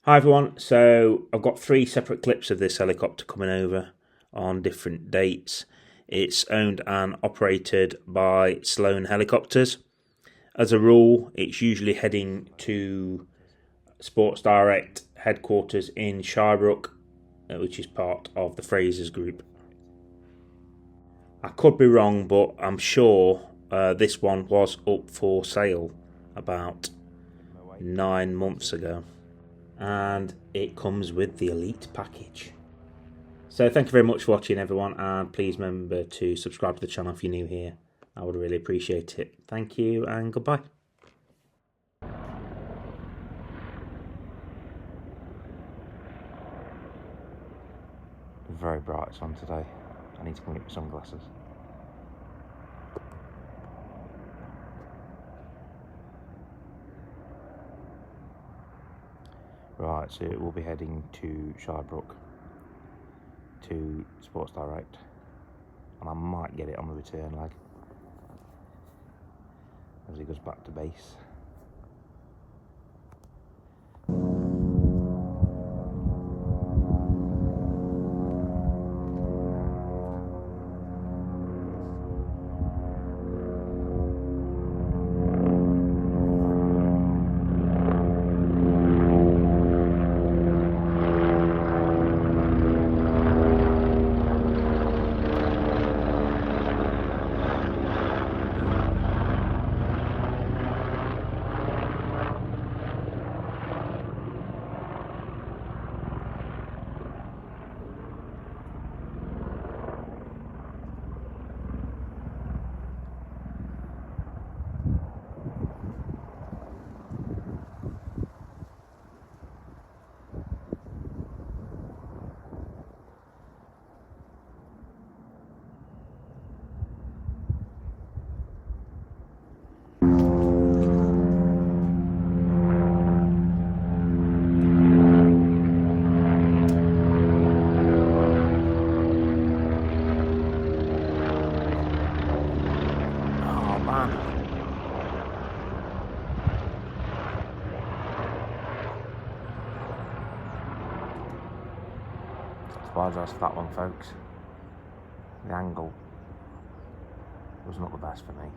Hi everyone, so I've got 3 separate clips of this helicopter coming over on different dates. It's owned and operated by Sloan Helicopters. As a rule, it's usually heading to Sports Direct headquarters in Shirebrook, which is part of the Frasers Group. I could be wrong, but I'm sure this one was up for sale about 9 months ago. And it comes with the Elite package. So thank you very much for watching everyone, and please remember to subscribe to the channel if you're new here. I would really appreciate it. Thank you and goodbye. Very bright sun today. I need to go and get my sunglasses. Right, so we'll be heading to Shirebrook to Sports Direct, and I might get it on the return leg as he goes back to base. Apologise for that one, folks. The angle was not the best for me.